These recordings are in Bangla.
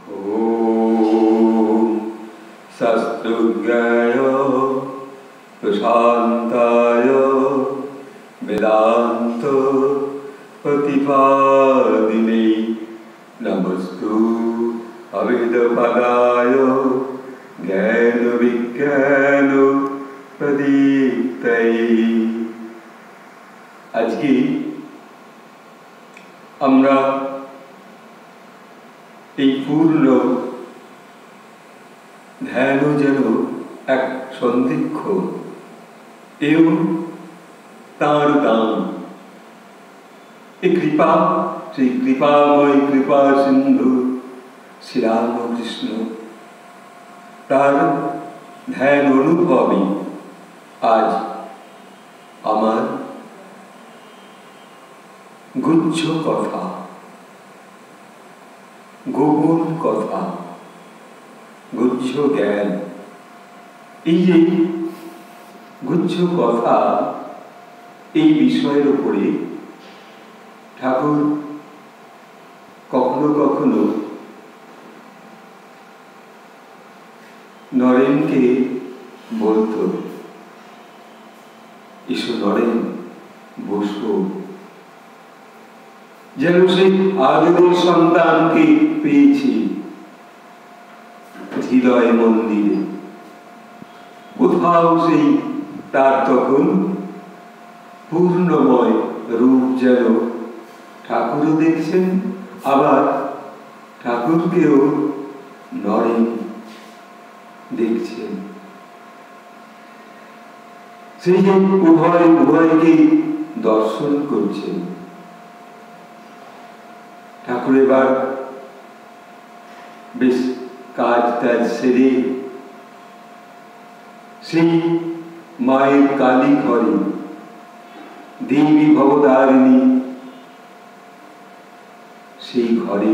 ओम सस्तुज्ञाय प्रशान्ताय वेदान्त प्रतिपादिने नमस्तु अवेदपदाय ज्ञान विज्ञान प्रदीप्तये। आज की আমরা এই পূর্ণ ধ্যান যেন এক সন্ধিক্ষণ এবং তাঁর দান এই কৃপা, সেই কৃপাময় কৃপা সিন্ধু শ্রীরামকৃষ্ণ তার ধ্যান অনুভবই আজ আমার গুচ্ছ কথা, গোপন কথা, গুচ্ছ জ্ঞান। এই যে গুচ্ছ কথা, এই বিষয়ের উপরে ঠাকুর কখনো কখনো নরেনকে বলতো, এসো নরেন, বসো, যেন সেই আদরের সন্তানকে পেয়েছি হৃদয় মন্দিরে। কোথাও সেই তার তখন পূর্ণময় রূপ যেন ঠাকুরও দেখছেন, আবার ঠাকুরকেও নরেন দেখছেন। সেই যে উভয়কে দর্শন করছেন। ঠাকুর এবার বেশ কাজ টাজ সেরে সেই মায়ের কালী ঘরে, দেবী ভবতারিণী সেই ঘরে,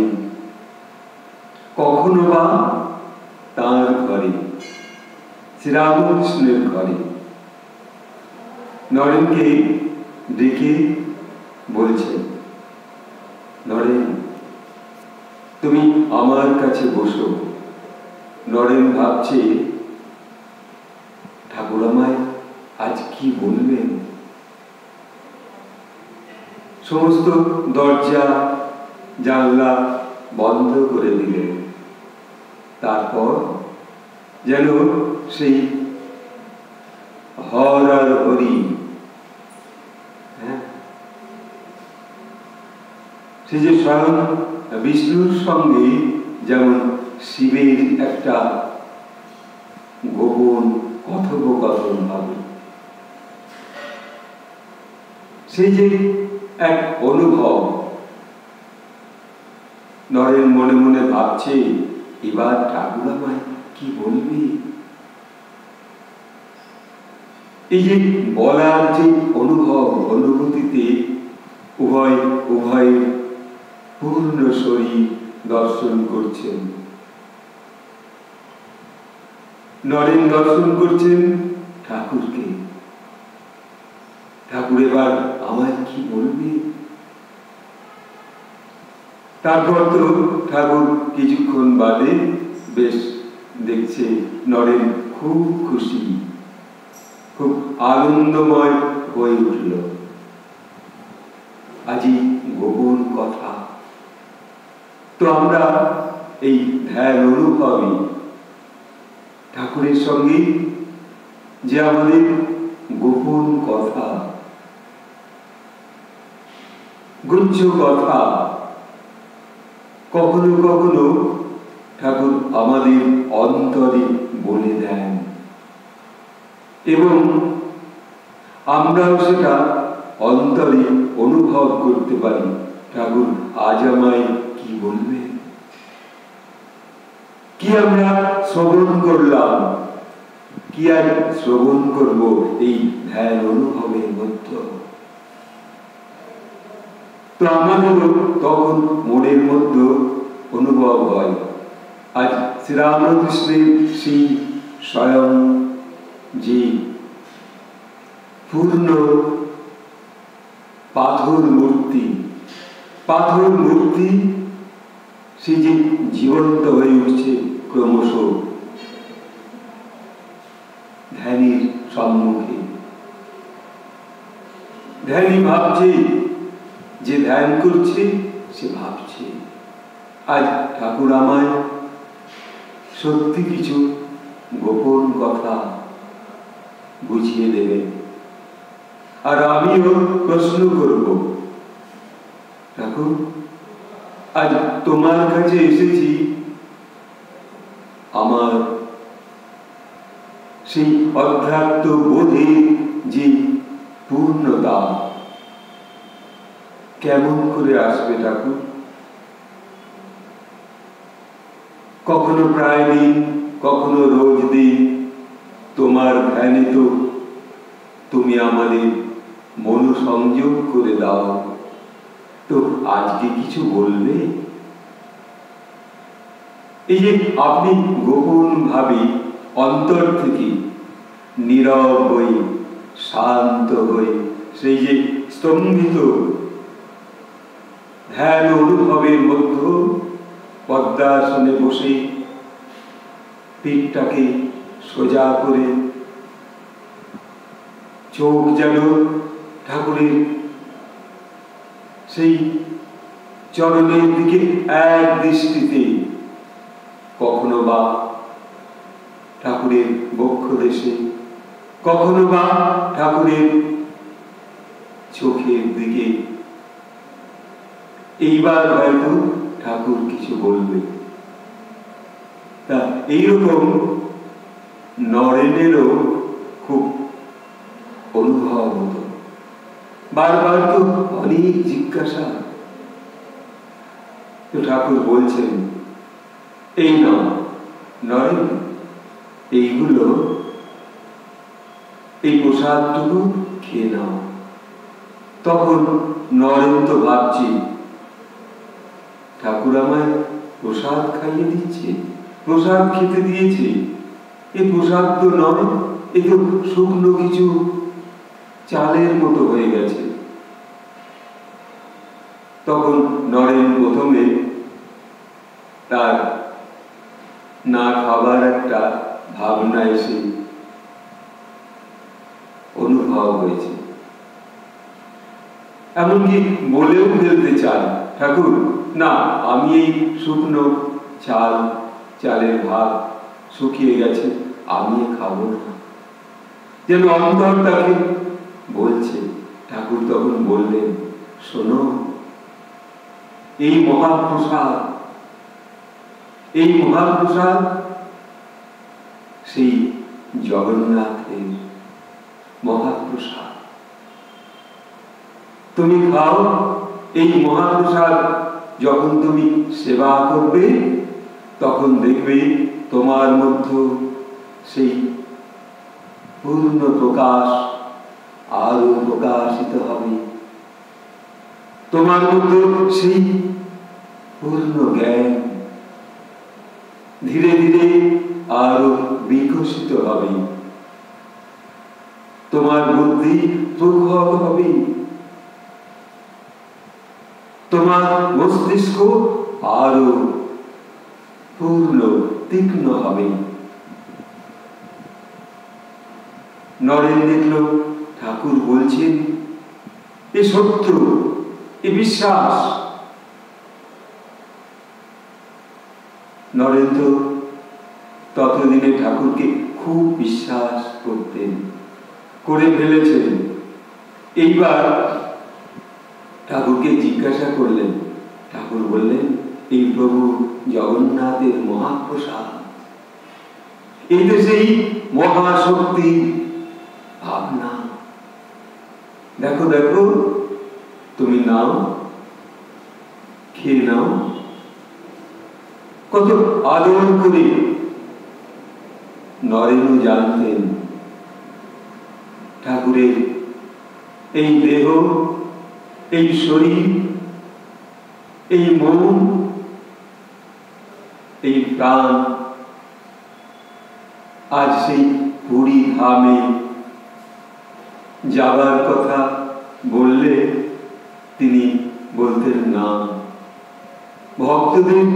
কখনো বা তাঁর ঘরে, শ্রীরামকৃষ্ণের ঘরে নরেনকে ডেকে বলছেন, নরেন তুমি আমার কাছে বসো। নরেন ভাবছে ঠাকুর আমায় আজ কি বলবেন। সমস্ত দরজা জানলা বন্ধ করে দিলেন। তারপর যেন সেই হর আর হরি, সে যে স্বয়ং বিষ্ণুর সঙ্গে যেমন শিবের একটা গোপন কথোপকথন হবে, সেই যে এক অনুভব। নরেন মনে মনে ভাবছে, এবার ঠাকুর আমায় কি বলবে। এই যে বলার যে অনুভব, অনুভূতিতে উভয় পূর্ণ শরীর দর্শন করছেন। নরেন দর্শন করছেন ঠাকুরকে। ঠাকুর এবার আমায় কি বলবে। তারপর তো ঠাকুর কিছুক্ষণ বাদে বেশ দেখছে নরেন খুব খুশি, খুব আনন্দময় হয়ে উঠল। আজই গোপন কথা। তো আমরা এই ধ্যান অনুভবে ঠাকুরের সঙ্গে যে আমাদের গোপন কথা, গুচ্ছ কথা, কখনো কখনো ঠাকুর আমাদের অন্তরে বলে দেন এবং আমরাও সেটা অন্তরে অনুভব করতে পারি। ঠাকুর আজ আমায় কি বলবেন, কি আমরা শ্রবণ করলাম, কি আর শ্রবণ করব এই ধ্যান অনুভবের মধ্যে। তো আমাদেরও তখন মনের মধ্যে অনুভব হয়, আজ শ্রীরামকৃষ্ণের সেই স্বয়ং যে পূর্ণ পাথর মূর্তি সে যে জীবন্ত হয়ে উঠছে ক্রমশ ধ্যানের সম্মুখে। ধ্যানই ভাবছে, যে ধ্যান করছে সে ভাবছে আজ ঠাকুর আমায় সত্যি কিছু গোপন কথা বুঝিয়ে দেবেন, আর আমিও প্রশ্ন করব, ঠাকুর আজ তোমার কাছে এসেছি আমার সেই অধ্যাত্ম বোধের যে পূর্ণতা কেমন করে আসবে ঠাকুর? কখনো প্রায় দিন, কখনো রোজ দিন তোমার ধ্যানে তো তুমি আমাদের মনোসংযোগ করে দাও, তো আজকে কিছু বলবে? এই যে আপনি গোপন ভাবে অন্তর থেকে নীরব হয়ে শান্ত হয়ে সেই যে স্তম্ভিত ধ্যান অনুভবের মধ্যে পদ্মাসনে বসে পিঠটাকে সোজা করে চোখ যেন ঠাকুরের সেই চরণের দিকে এক দৃষ্টিতে, কখনো বা ঠাকুরের বক্ষ দেশে, কখনো বা ঠাকুরের চোখের দিকে, এইবার হয়তো ঠাকুর কিছু বলবে। তা এইরকম নরেনেরও খুব অনুভব হতো, বারবার তো অনেক জিজ্ঞাসা। তো ঠাকুর বলছেন, এই নাও নরেন, এইগুলো এই প্রসাদটুকু খেয়ে নাও। তখন নরেন তো ভাবছি, ঠাকুর আমায় প্রসাদ খাইয়ে দিচ্ছে, প্রসাদ খেতে দিয়েছে, এই প্রসাদ তো নয়, এ তো শুকনো কিছু চালের মতো হয়ে গেছে। তখন নরেন প্রথমে তার না খাবার একটা ভাবনা এসে অনুভব হয়েছে, এমনকি বলেও ফেলতে চান, ঠাকুর না, আমি এই শুকনো চালের ভাত শুকিয়ে গেছে, আমি খাবো না, যেন অন্তর তাকে বলছে। ঠাকুর তখন বললেন, শোনো, এই মহাপ্রসাদ, এই মহাপ্রসাদ সেই জগন্নাথের মহাপ্রসাদ, তুমি খাও। এই মহাপ্রসাদ যখন তুমি সেবা করবে, তখন দেখবে তোমার মধ্যে সেই পূর্ণ প্রকাশ আরো প্রকাশিত হবে, তোমার মধ্যে সেই পূর্ণ জ্ঞান ধীরে ধীরে আরো বিকশিত হবে, তোমার বুদ্ধি প্রখর হবে, তোমার মস্তিষ্ক আরো পূর্ণ তীক্ষ্ণ হবে। নরেন দেখল ঠাকুর বলছেন এ সত্য, এ বিশ্বাস। নরেন্দ্র ততদিনে ঠাকুরকে খুব বিশ্বাস করতেন, করে ফেলেছেন। এইবার ঠাকুরকে জিজ্ঞাসা করলেন, ঠাকুর বললেন, এই প্রভু জগন্নাথের মহাপ্রসাদ, এই তো সেই মহাশক্তি ভাবনা। দেখো দেখো, তুমি নাও, খেয়ে নাও। কত আদর করে নরেনও জানতেন ঠাকুরের এই দেহ, এই শরীর, এই মন, এই প্রাণ আজ সেই পুরী ধামে যাবার কথা বললে তিনি বলতেন না, ভক্তদের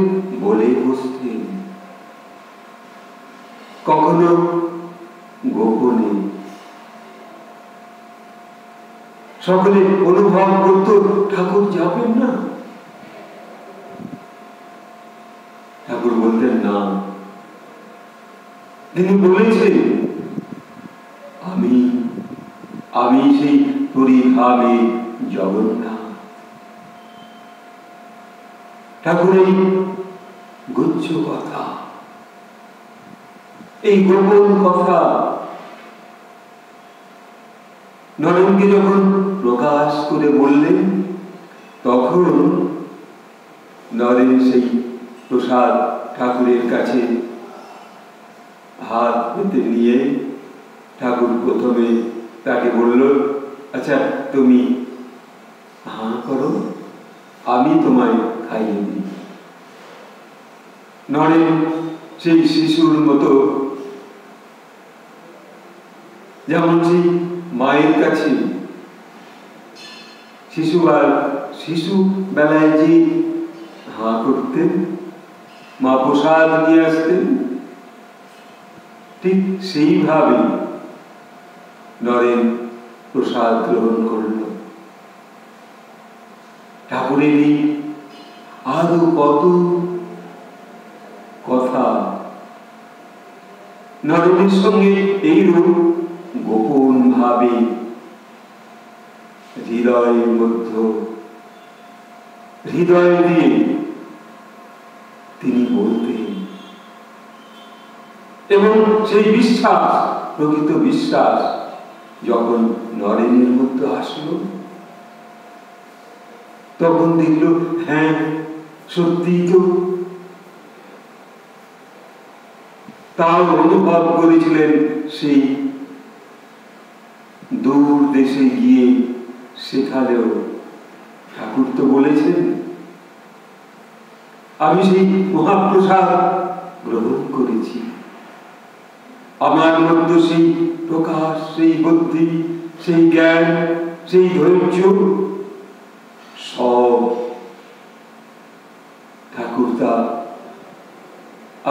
বলে বসতেন, কখনো গোপনে। সকলে অনুভব করত ঠাকুর যাবেন না। ঠাকুর বলতেন না, তিনি বলেছেন আমি আমি সেই পরিধামে জগন্নাথ। ঠাকুরের গুচ্ছ কথা, এই গোপন কথা নরেনকে যখন প্রকাশ করে বললেন, তখন নরেন সেই প্রসাদ ঠাকুরের কাছে হাত পেতে নিয়ে ঠাকুর প্রথমে তাকে বলল, আচ্ছা তুমি হাঁ করো, আমি তোমায় খাইয়ে দিই। নরেন সেই শিশুর মতো, যেমন সেই মায়ের কাছে শিশু বেলায় যে হাঁ করতেন, মা প্রসাদ নিয়ে আসতেন, ঠিক সেইভাবে নরেন প্রসাদ গ্রহণ করল। ঠাকুরের এই আরো কত কথা নরেনের সঙ্গে এইরূপ গোপন ভাবে হৃদয়ের মধ্যে হৃদয় দিয়ে তিনি বলতেন। এবং সেই বিশ্বাস, প্রকৃত বিশ্বাস যখন নরেনের মধ্যে আসলো, তখন দেখল হ্যাঁ সত্যি তো। তাও অনুভব করেছিলেন সেই দূর দেশে গিয়ে, সেখানেও ঠাকুর তো বলেছেন আমি সেই মহাপ্রসাদ গ্রহণ করেছি, আমার মধ্যে সেই প্রকাশ, সেই বুদ্ধি, সেই জ্ঞান, সেই ধৈর্য সব ঠাকুর তা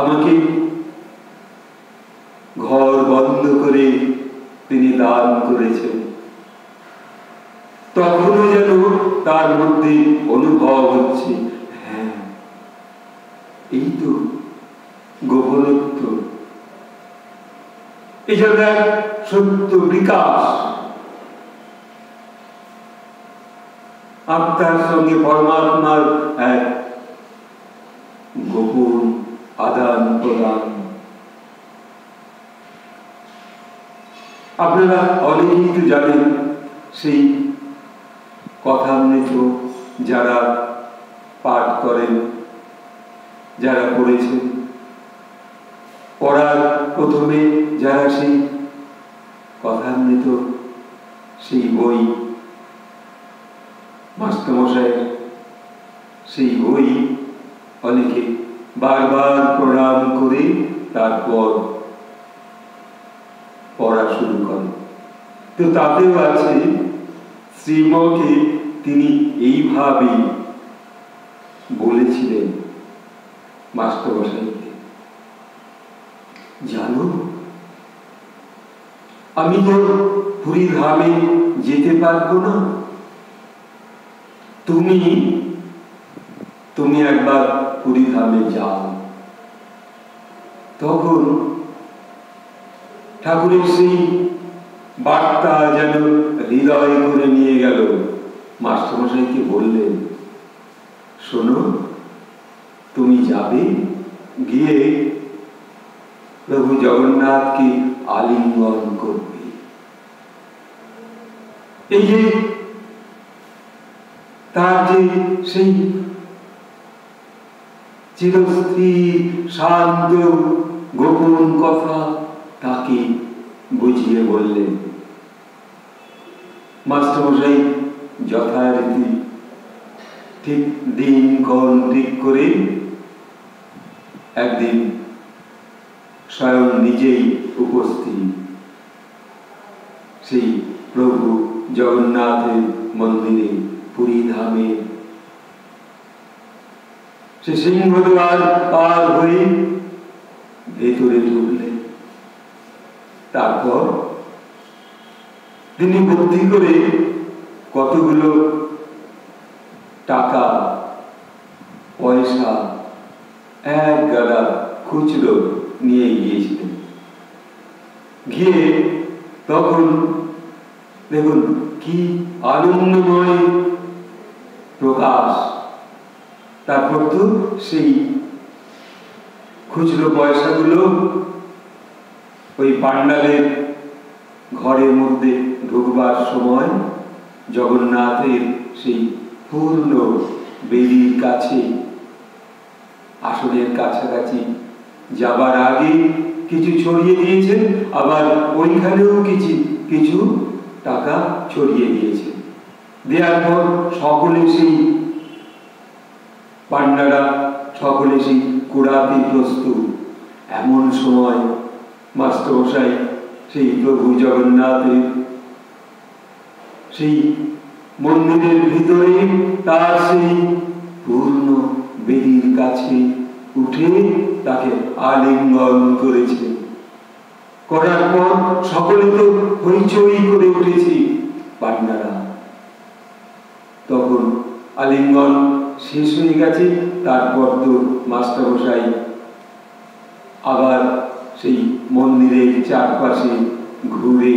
আমাকে ঘর বন্ধ করে তিনি দান করেছেন। তখনও যেন তার মধ্যে অনুভব হচ্ছে, হ্যাঁ এই তো গোপনত্ব, এই জন্য সত্য বিকাশ, আত্মার সঙ্গে পরমাত্মার এক গোপন আদান প্রদান। আপনারা অনেকেই তো জানেন সেই কথামৃত, যারা পাঠ করেন, যারা পড়েছেন, পড়ার প্রথমে যারা সেই কথামৃত সেই বই, মাস্টারমশাইয়ের সেই বই অনেকে বারবার প্রণাম করে তারপর পড়া শুরু করে। তো তাতেও আছে শ্রীমকে তিনি এইভাবে বলেছিলেন মাস্টারমশাইকে, জানো আমি তো পুরী ধামে যেতে পারবো না, তুমি একবার পুরী ধামে যাও। তখন ঠাকুরের সেই বার্তা যেন হৃদয় করে নিয়ে গেল। মাস্টারমশাইকে বললেন, শোনো তুমি যাবে, গিয়ে প্রভু জগন্নাথকে আলিঙ্গন করবে। এই যে তার যে সেই চিরস্থির শান্ত গোপন কথা তাকে বুঝিয়ে বললেন। মাস্টারমশাই যথারীতি ঠিক দিনক্ষণ ঠিক করে একদিন স্বয়ং নিজেই উপস্থিত সেই প্রভু জগন্নাথের মন্দিরে পুরী ধামে। সে সিংহদ্বার পার হয়ে ভেতরে ঢুকলেন। তারপর তিনি বুদ্ধি করে কতগুলো টাকা পয়সা এক গাদা খুচরো নিয়ে গিয়েছিলেন। গিয়ে তখন দেখুন কি আনন্দময় প্রকাশ। তারপর তো সেই খুচরো পয়সাগুলো ওই পান্ডালের ঘরের মধ্যে ঢুকবার সময় জগন্নাথের সেই পূর্ণ বেদির কাছে আসনের কাছাকাছি যাবার আগে কিছু ছড়িয়ে দিয়েছেন, আবার ওইখানেও কিছু টাকা ছড়িয়ে দিয়েছেন। দেওয়ার পর সকলে সেই পান্ডারা সকলে সেই কুড়াতে প্রস্তুত। এমন সময় মাস্টারমশাই সেই প্রভু জগন্নাথের সেই মন্দিরের ভিতরে তার সেই পূর্ণ বেদির কাছে উঠে তাকে আলিঙ্গন করেছে। করার পর সকলে তো হইচই করে উঠেছে পান্ডারা। তখন আলিঙ্গন শেষ হয়ে গেছে। তারপর তো মাস্টারমশাই আবার সেই মন্দিরের চারপাশে ঘুরে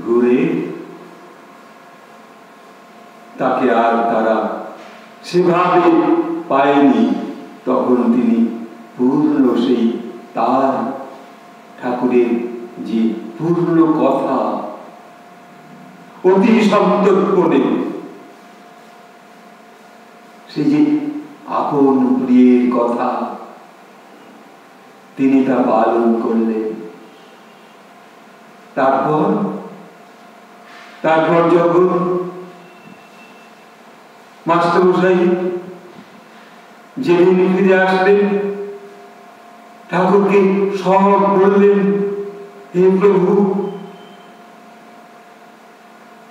ঘুরে তাকে আর তারা সেভাবে পায়নি। তখন তিনি পূর্ণ সেই তার ঠাকুরের যে পূর্ণ কথা অতি সন্তর্পণে সেই যে আপন প্রিয়ের কথা তিনি তা পালন করলেন। তারপর যখন মাস্টারমশাই যেদিন ফিরে আসলেন, ঠাকুরকে সব বললেন, হে প্রভু,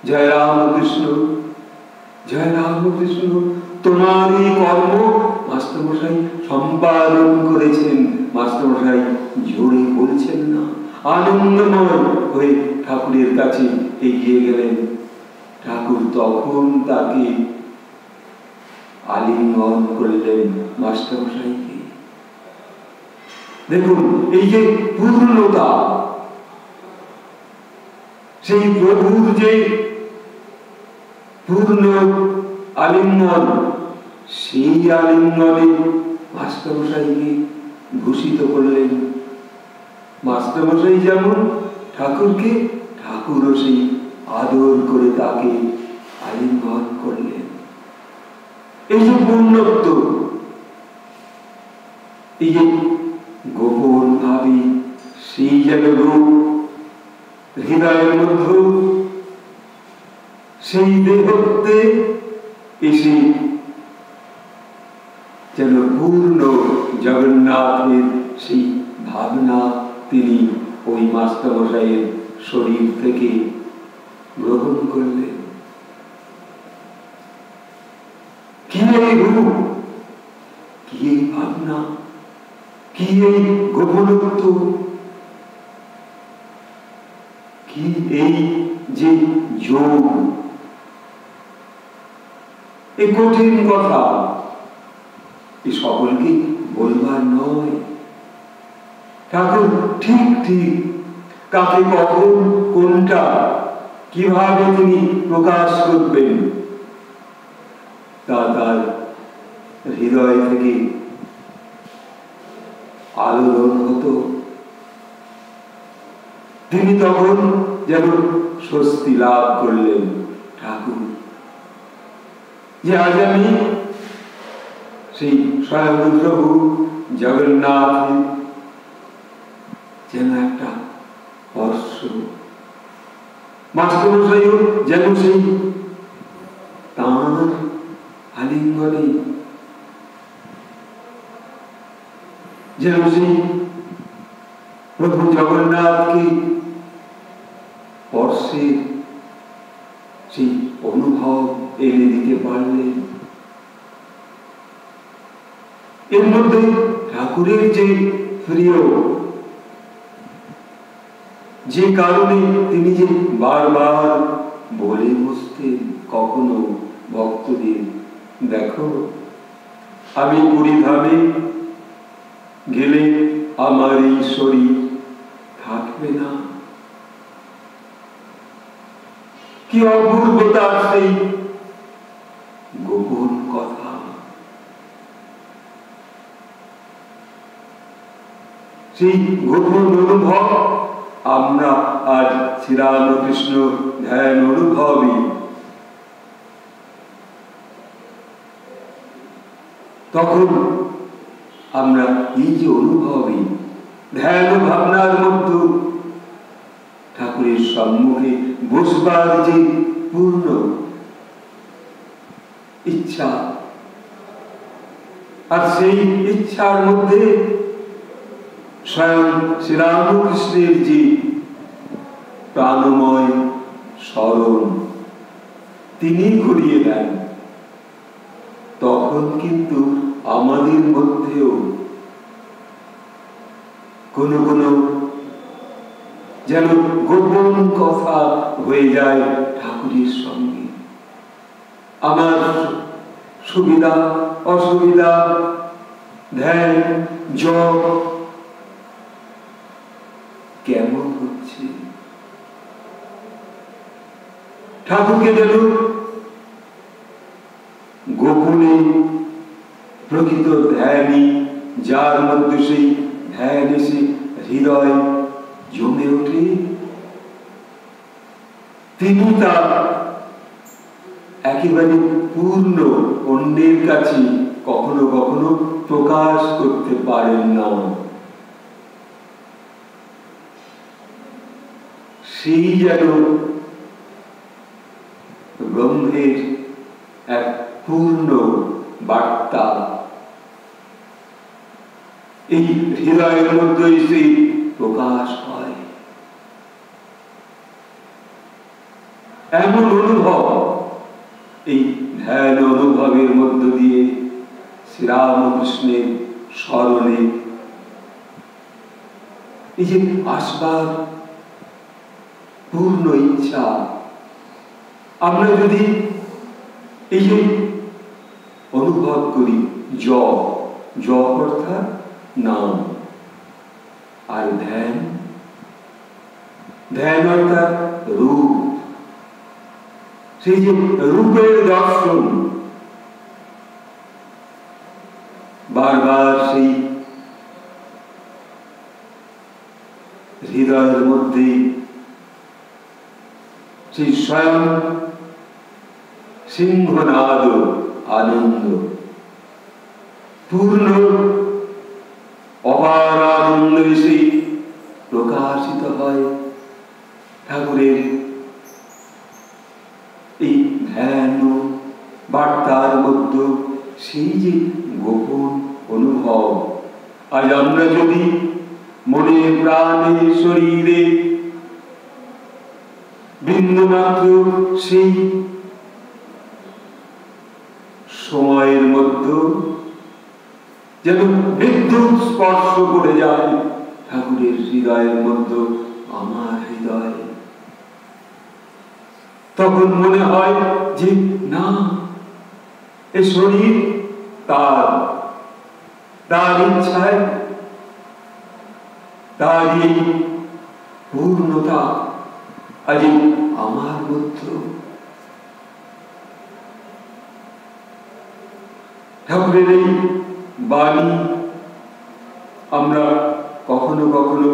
জয় রামকৃষ্ণ, জয় রামকৃষ্ণ, তোমার এই কর্ম মাস্টারমশাই সম্পাদন করেছেন। মাস্টারমশাই জোরে বলছেন না, আনন্দময় হয়ে ঠাকুরের কাছে এগিয়ে গেলেন। ঠাকুর তখন তাকে আলিঙ্গন করলেন মাস্টারমশাইকে। দেখুন এই যে পূর্ণতা, সেই প্রভুর যে পূর্ণ আলিঙ্গন, সেই আলিঙ্গনে মাস্টারমশাইকে ভূষিত করলেন। মাস্টারমশাই যেমন ঠাকুরকে, ঠাকুরও সেই আদর করে তাকে আলিঙ্গন করলেন। এই যে পূর্ণত্ব, এই যে গোপন ভাবে সেই যেন রূপ হৃদয়ের মধ্যে সেই দেহত্বে এসে যেন পূর্ণ জগন্নাথের সেই ভাবনা তিনি ওই মাস্টারমশাইয়ের শরীর থেকে গ্রহণ করলেন। কি এই রূপ, কি এই ভাবনা, কি এই গোপনত্ব, কি এই যে যোগ, এই কঠিন কথা এই সকলকে বলবার নয়। ঠাকুর ঠিক ঠিক কাকে কখন কোনটা কিভাবে তিনি প্রকাশ করবেন তা তার হৃদয় থেকে আলোড়ন হতো। তিনি তখন যেন স্বস্তি লাভ করলেন ঠাকুর, যে আজ আমি সেই স্বয়ং প্রভু জগন্নাথ যেন একটা স্পর্শ, মাস্টারমশাইও যেন সেই তাঁর আলিঙ্গনে যেন সেই প্রভু জগন্নাথকে স্পর্শের সেই অনুভব এনে দিতে পারলেন। এর মধ্যে ঠাকুরের যে প্রিয়, যে কারণে তিনি যে বারবার বলে বসতেন কখনো ভক্তদের, দেখো আমি পুরীধামে গেলে আমার এই শরীর থাকবে না। কি অপূর্বতা সেই গোপন কথা। সেই গোপন অনুভব আমরা আজ শ্রীরামকৃষ্ণ ধ্যান অনুভবী। তখন আমরা এই যে অনুভবী ধ্যান ভাবনার মধ্যে ঠাকুরের সম্মুখে বসবার যে পূর্ণ ইচ্ছা, আর সেই ইচ্ছার মধ্যে স্বয়ং শ্রীরামকৃষ্ণের যে প্রাণময় স্মরণ তিনি করিয়ে দেন, তখন কিন্তু আমাদের মধ্যেও কোনো কোনো যেন গোপন কথা হয়ে যায় ঠাকুরের সঙ্গে। আমার সুবিধা অসুবিধা, ধ্যান জপ কেমন হচ্ছে, ঠাকুরকে যেন গোপনে প্রকৃত ধ্যানই, যার মধ্যে সেই ধ্যান এসে হৃদয় জমে ওঠে, তিনি তা একেবারে পূর্ণ অন্যের কাছে কখনো কখনো প্রকাশ করতে পারেন না। সেই যেন ব্রহ্মের এক পূর্ণ বার্তা এই হৃদয়ের মধ্যে এসে প্রকাশ হয়। এমন অনুভব এই ধ্যান অনুভবের মধ্য দিয়ে শ্রীরামকৃষ্ণের স্মরণে এই যে আসবার পূর্ণ ইচ্ছা, আমরা যদি এই যে অনুভব করি জপ, জপ অর্থাৎ নাম, আর ধ্যান, ধ্যান অর্থাৎ রূপ, সেই যে রূপের দর্শন, বারবার সেই হৃদয়ের মধ্যে সেই স্বয়ং সিংহনাদ আনন্দ, পূর্ণ অপার আনন্দ এসে প্রকাশিত হয় ঠাকুরের এই ধ্যান বার্তার মধ্যে। সেই যে গোপন অনুভব, আজ আমরা যদি মনে প্রাণে শরীরে বিন্দুমাত্র সেই সময়ের মধ্যে যেন বিদ্যুৎ স্পর্শ করে যায় ঠাকুরের হৃদয়ের মধ্যে, আমার হৃদয়, তখন মনে হয় যে না, এ শরীর তার, তার ইচ্ছায়, তার এই পূর্ণতা আজ আমার মধ্যে। ঠাকুরের এই বাণী আমরা কখনো কখনো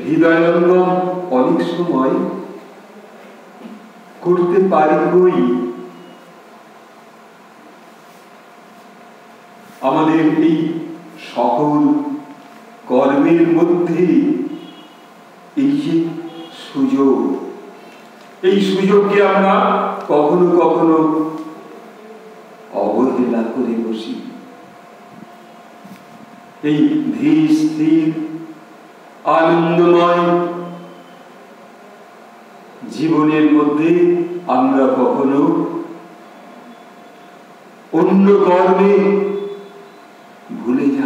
হৃদয়ঙ্গম অনেক সময় করতে পারি বই। আমাদের এই সকল কর্মের মধ্যে এই যে সুযোগ, এই সুযোগকে আমরা কখনো কখনো অবহেলা করে বসি। এই ধীর স্থির আনন্দময় জীবনের মধ্যে আমরা কখনো অন্য কর্মে ভুলে যাই।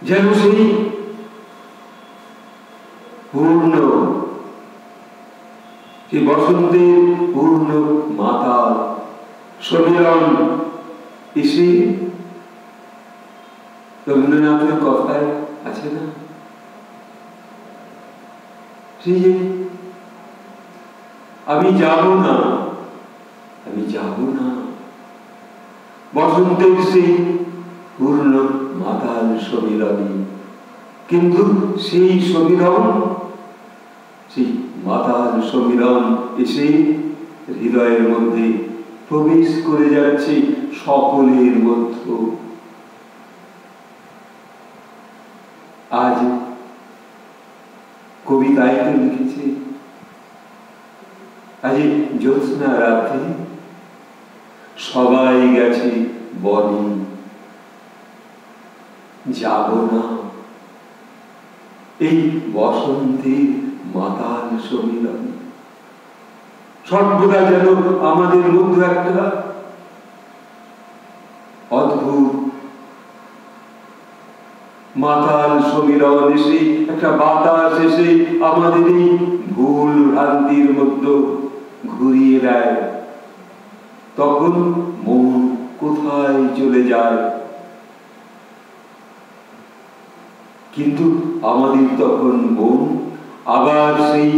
যেন সেই পূর্ণ, সেই বসন্তের পূর্ণ মাতাল সমীরণ এসে রবীন্দ্রনাথের কথায় আছে না, সেই যে আমি যাব না, আমি যাব না, বসন্তের সেই পূর্ণ মাতাল সমীরণে। কিন্তু সেই সমীরণ, সেই মাতাল সমীরণ এসে হৃদয়ের মধ্যে প্রবেশ করে যাচ্ছে সকলের মধ্যে। আজ কবিতায় তো লিখেছে, আজ জ্যোৎস্না রাতে সবাই গেছে বনে, যাব না এই বসন্তের মাতাল সমীরণ। সর্বদা যেন আমাদের মধ্যে একটা অদ্ভুত মাতাল সমীরণ এসে, একটা বাতাস এসে আমাদের এই ভুল ভ্রান্তির মধ্যে ঘুরিয়ে দেয়। তখন মন কোথায় চলে যায়, কিন্তু আমাদের তখন মন আবার সেই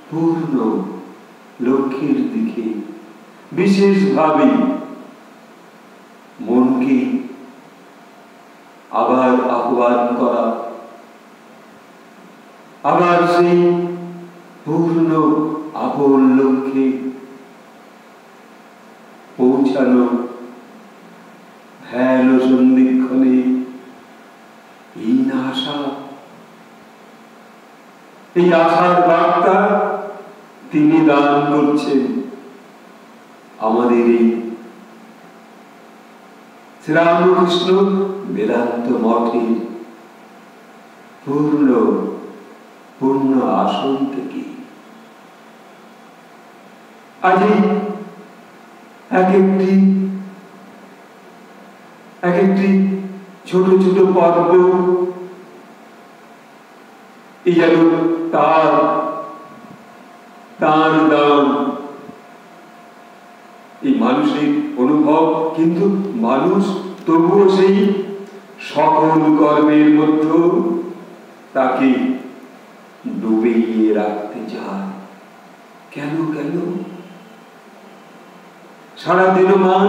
পূর্ণ লক্ষ্যের দিকে বিশেষভাবে মনকে আবার আহ্বান করা, আবার সেই পূর্ণ আপন লক্ষ্যে পৌঁছানো। ধ্যান ও সন্ধিক্ষণে এই না আশা, এই আশার বার্তা তিনি দান করছেন আমাদের এই শ্রীরামকৃষ্ণ বেদান্ত মঠের পূর্ণ আসন থেকে। আজ এক একটি ছোট ছোট পর্ব এই যেন তার দান, এই মানুষের অনুভব। কিন্তু মানুষ তবুও সেই সকল কর্মের মধ্যে তাকে ডুবিয়ে রাখতে চায়। কেন কেন সারাদিন মান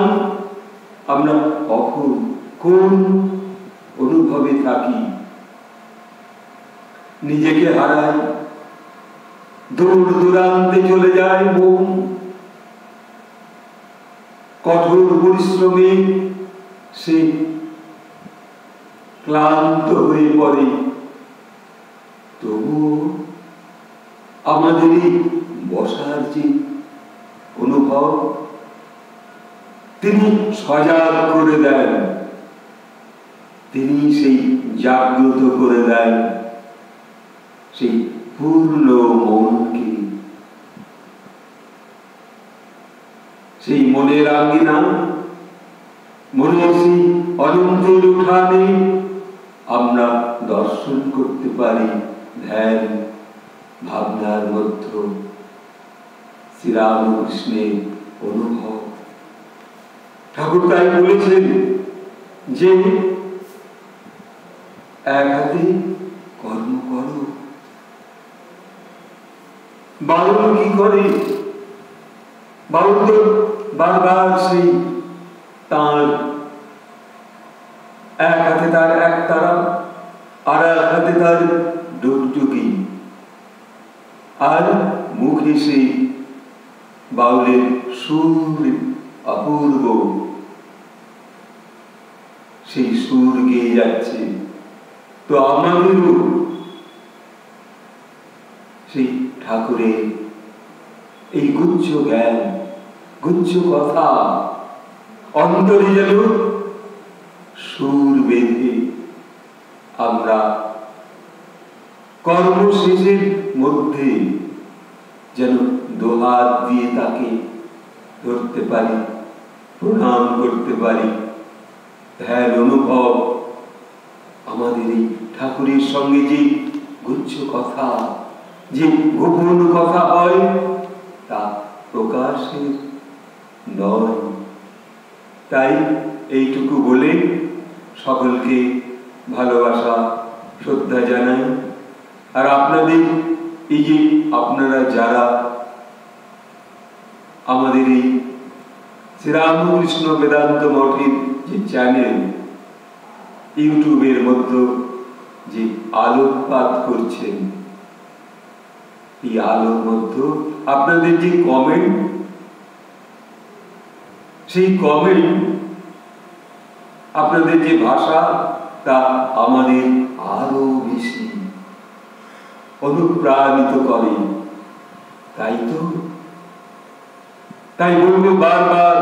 আমরা কখন কোন অনুভবে থাকি? নিজেকে হারাই, দূর দূরান্তে চলে যায় মন, কঠোর পরিশ্রমে সে ক্লান্ত হয়ে পড়ে। তবু আমাদের বসার যে অনুভব তিনি সজাগ করে দেন, তিনি সেই জাগ্রত করে দেন সেই পূর্ণ মনকে। সেই মনের আঙ্গিনা, মনের সেই অনন্তের উঠানে আমরা দর্শন করতে পারি ধ্যান ভাবনার মধ্যে শ্রীরামকৃষ্ণের অনুভব। ঠাকুর তাই বলেছেন যে এক হাতে কর্ম করো। বাউল কি করে? বাউল তো বারবার সেই তার এক হাতে তার এক তারা, আর এক হাতে তার ডুগডুগি, আর মুখে সেই বাউলের সুর অপূর্ব, সেই সুর গেয়ে যাচ্ছে। তো আমাদেরও সেই ঠাকুরের এই গুচ্ছ জ্ঞান, গুচ্ছ কথা অন্তরে যেন সুর বেঁধে আমরা কর্মশেষের মধ্যে যেন দোহাত দিয়ে তাকে ধরতে পারি, প্রণাম করতে পারি। ধ্যান অনুভব আমাদের এই ঠাকুরের সঙ্গে যে গুচ্ছ কথা, যে গোপন কথা হয়, তা প্রকাশের নয়। তাই এইটুকু বলে সকলকে ভালোবাসা শ্রদ্ধা জানাই। আর আপনাদের এই যে আপনারা যারা আমাদের এই শ্রীরামকৃষ্ণ বেদান্ত মঠের যে চ্যানেল ইউটিউবের মধ্যে যে আলোকপাত করছেন, এই আলোর মধ্যে আপনাদের যে কমেন্ট, সেই কমেন্ট, আপনাদের যে ভাষা, তা আমাদের আরো বেশি অনুপ্রাণিত করে। তাই বলবো বারবার,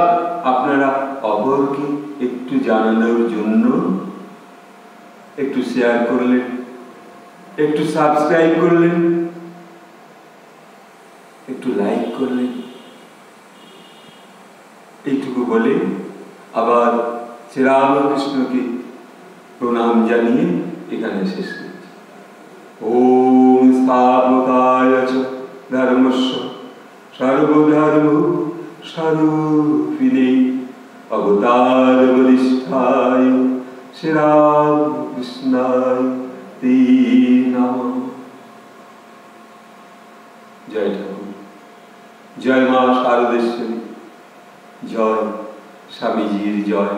আপনারা অপরকে একটু জানানোর জন্য একটু শেয়ার করলেন, একটু সাবস্ক্রাইব করলেন, একটু লাইক করলেন। এইটুকু বলে আবার শ্রীরামকৃষ্ণকে প্রণাম জানিয়ে এখানে শেষ করছি। ওম স্থাপকায় চ ধর্মস্য সর্বধর্ম স্বরূপিণে অবতার বরিষ্ঠায় শ্রীরামকৃষ্ণায় তে নমঃ। জয় ঠাকুর, জয় মা শারদেশ্বরী, জয় স্বামীজির জয়।